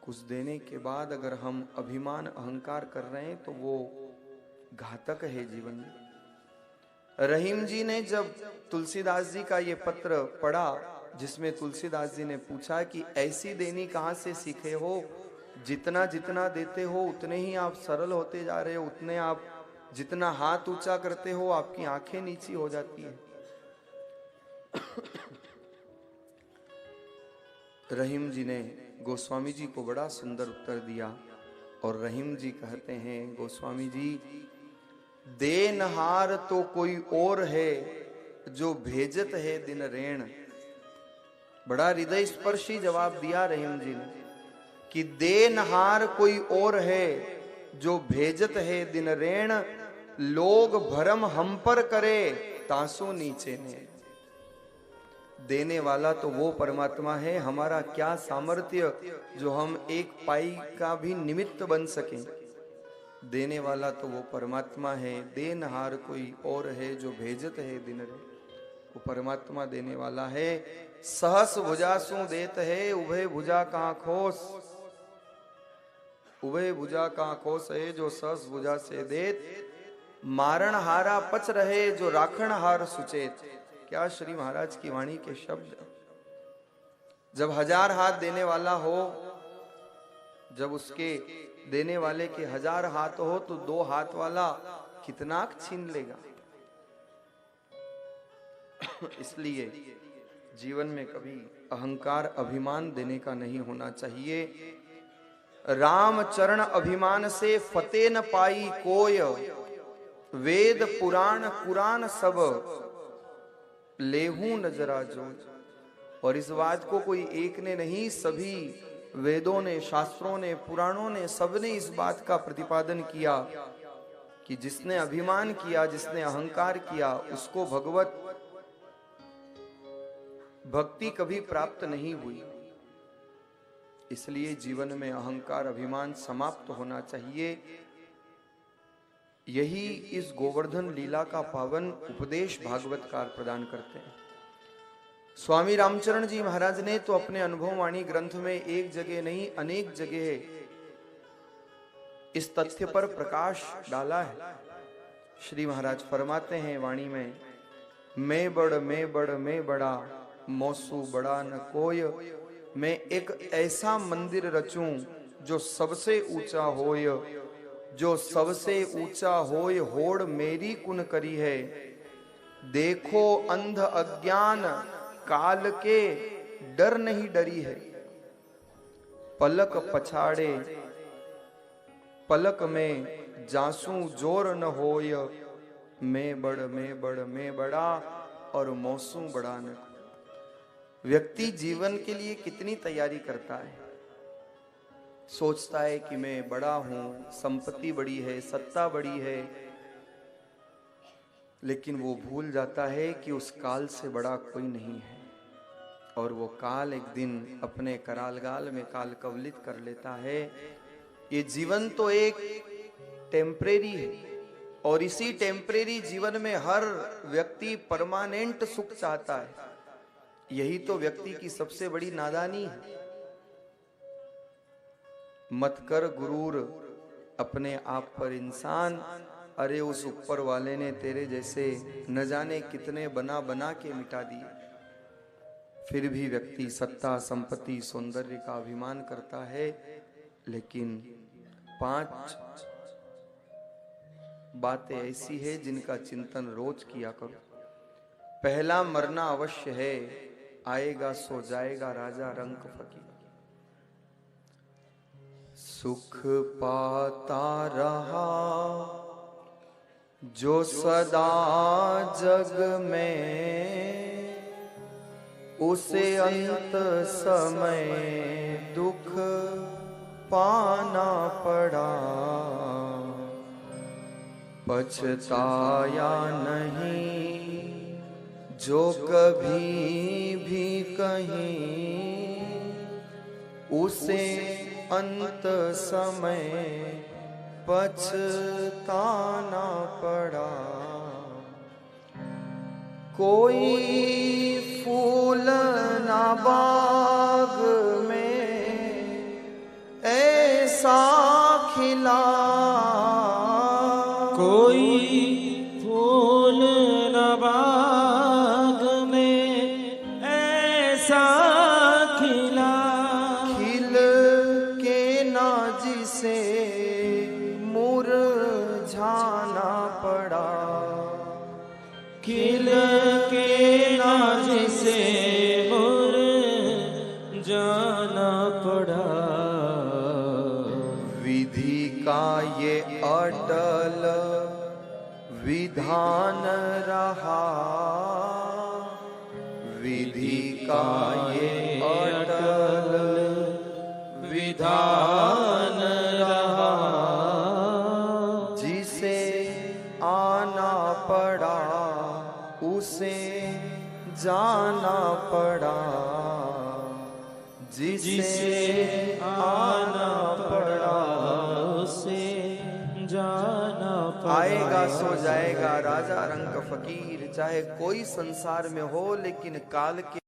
कुछ देने के बाद अगर हम अभिमान अहंकार कर रहे हैं तो वो घातक है जीवन में। रहीम जी ने जब तुलसीदास जी का ये पत्र पढ़ा जिसमें तुलसीदास जी ने पूछा कि ऐसी देनी कहाँ से सीखे हो, जितना जितना देते हो उतने ही आप सरल होते जा रहे हो, उतने आप जितना हाथ ऊंचा करते हो आपकी आंखें नीची हो जाती है। रहीम जी ने गोस्वामी जी को बड़ा सुंदर उत्तर दिया और रहीम जी कहते हैं, गोस्वामी जी, देनहार तो कोई और है जो भेजत है दिन रेण। बड़ा हृदय स्पर्शी जवाब दिया रहीम जी ने कि देनहार कोई और है जो भेजत है दिन रेण, लोग भरम हम पर करे तासो नीचे ने। देने वाला तो वो परमात्मा है, हमारा क्या सामर्थ्य जो हम एक पाई का भी निमित्त बन सकें। देने वाला तो वो परमात्मा है, देनहार कोई और है जो भेजत है दिन रे। वो परमात्मा देने वाला है। सहस भुजा सु देत है, उभय भुजा का खोस। उभय भुजा का खोस है जो सहस भुजा से देत, मारण हारा पच रहे जो राखण हार सुचेत। क्या श्री महाराज की वाणी के शब्द। जब 1000 हाथ देने वाला हो, जब उसके देने वाले के 1000 हाथ हो तो 2 हाथ वाला कितना छीन लेगा। इसलिए जीवन में कभी अहंकार अभिमान देने का नहीं होना चाहिए। राम चरण अभिमान से फतेह न पाई कोय, वेद पुराण कुरान सब लेहू नजरा जोज। और इस बात को कोई एक ने नहीं, सभी वेदों ने, शास्त्रों ने, पुराणों ने, सबने इस बात का प्रतिपादन किया कि जिसने अभिमान किया, जिसने अहंकार किया, उसको भगवत भक्ति कभी प्राप्त नहीं हुई। इसलिए जीवन में अहंकार अभिमान समाप्त होना चाहिए। यही इस गोवर्धन लीला का पावन उपदेश भागवतकार प्रदान करते हैं। स्वामी रामचरण जी महाराज ने तो अपने अनुभववाणी ग्रंथ में एक जगह नहीं अनेक जगह इस तथ्य पर प्रकाश डाला है। श्री महाराज फरमाते हैं वाणी में, मैं बड़ा मौसू बड़ा न कोय। मैं एक ऐसा मंदिर रचूं जो सबसे ऊंचा होय, जो सबसे ऊंचा होय होड़ मेरी कुन करी है। देखो अंध अज्ञान काल के डर नहीं डरी है, पलक पछाड़े पलक में जासू जोर न होय। मैं बड़ा और मौसू बड़ा न। व्यक्ति जीवन के लिए कितनी तैयारी करता है, सोचता है कि मैं बड़ा हूं, संपत्ति बड़ी है, सत्ता बड़ी है, लेकिन वो भूल जाता है कि उस काल से बड़ा कोई नहीं है। और वो काल एक दिन अपने कराल गाल में काल कवलित कर लेता है। ये जीवन तो एक टेम्परेरी है और इसी टेम्परेरी जीवन में हर व्यक्ति परमानेंट सुख चाहता है। यही तो व्यक्ति की सबसे बड़ी नादानी है। मत कर गुरूर अपने आप पर इंसान, अरे उस ऊपर वाले ने तेरे जैसे न जाने कितने बना बना के मिटा दिए। फिर भी व्यक्ति सत्ता, संपत्ति, सौंदर्य का अभिमान करता है। लेकिन 5 बातें ऐसी है जिनका चिंतन रोज किया करो। पहला, मरना अवश्य है, आएगा सो जाएगा राजा रंक फकीर। सुख पाता रहा जो सदा जग में, उसे अंत समय दुख पाना पड़ा। पछताया नहीं जो कभी भी कहीं, उसे अंत समय पछताना पड़ा। कोई फूल ना बाग में ऐसा खिला, कोई फूल न बाग में ऐसा खिला, खिल के ना जिसे मुरझाना पड़ा, खिल के ना जिसे मुरझाना पड़ा। विधि का ये अटल विधान रहा, विधि का ये अटल विधान रहा, जिसे आना पड़ा उसे जाना पड़ा, जिसे आना पड़ा उसे जाना पड़ा। आएगा सो जाएगा राजा रंग फकीर, चाहे कोई संसार में हो लेकिन काल के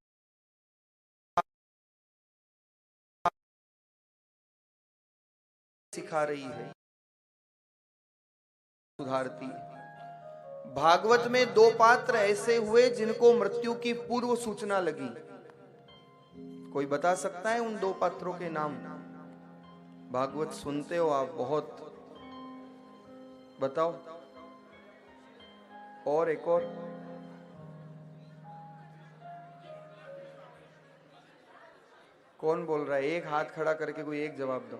सिखा रही है, सुधारती। भागवत में दो पात्र ऐसे हुए जिनको मृत्यु की पूर्व सूचना लगी। कोई बता सकता है उन दो पात्रों के नाम? भागवत सुनते हो आप बहुत, बताओ। और एक और कौन बोल रहा है? एक हाथ खड़ा करके कोई एक जवाब दो।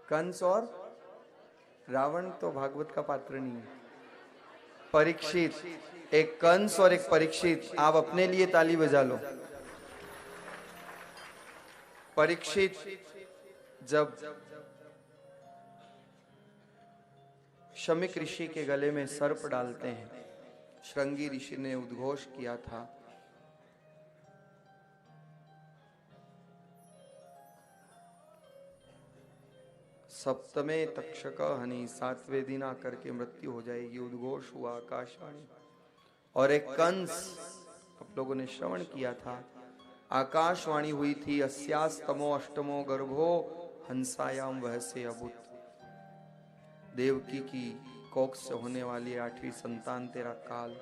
कंस और रावण तो भागवत का पात्र नहीं है। परीक्षित, एक कंस और एक परीक्षित। आप अपने लिए ताली बजा लो। परीक्षित जब शमिक ऋषि के गले में सर्प डालते हैं, श्रृंगी ऋषि ने उद्घोष किया था, सप्तमे तक्षक हनि, सातवें दिन आकर के मृत्यु हो जाएगी, उद्घोष हुआ आकाशवाणी। और एक कंस, आप लोगों ने श्रवण किया था, आकाशवाणी हुई थी, अस्यास्तमो अष्टमो गर्भो हंसायाम वहसे अभूत। देवकी की कोख से होने वाली 8वीं संतान तेरा काल।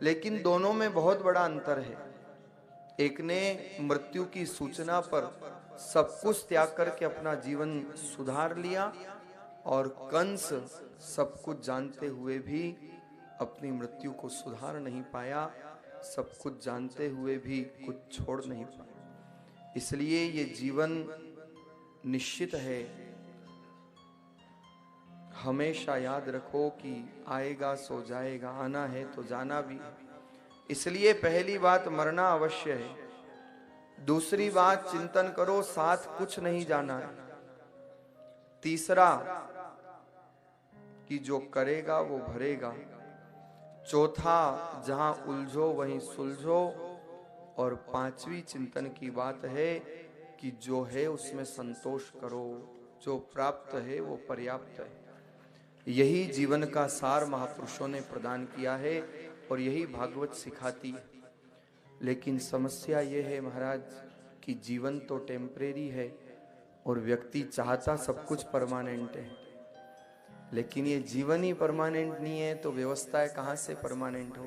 लेकिन दोनों में बहुत बड़ा अंतर है। एक ने मृत्यु की सूचना पर सब कुछ त्याग करके अपना जीवन सुधार लिया, और कंस सब कुछ जानते हुए भी अपनी मृत्यु को सुधार नहीं पाया, सब कुछ जानते हुए भी कुछ छोड़ नहीं पाया। इसलिए ये जीवन निश्चित है। हमेशा याद रखो कि आएगा सो जाएगा, आना है तो जाना भी। इसलिए पहली बात मरना अवश्य है। दूसरी बात चिंतन करो, साथ कुछ नहीं जाना है। तीसरा कि जो करेगा वो भरेगा। चौथा, जहां उलझो वहीं सुलझो। और पांचवी चिंतन की बात है कि जो है उसमें संतोष करो, जो प्राप्त है वो पर्याप्त है। यही जीवन का सार महापुरुषों ने प्रदान किया है और यही भागवत सिखाती है। लेकिन समस्या ये है महाराज कि जीवन तो टेम्परेरी है और व्यक्ति चाहता सब कुछ परमानेंट है, लेकिन ये जीवन ही परमानेंट नहीं है तो व्यवस्थाएं कहाँ से परमानेंट हो।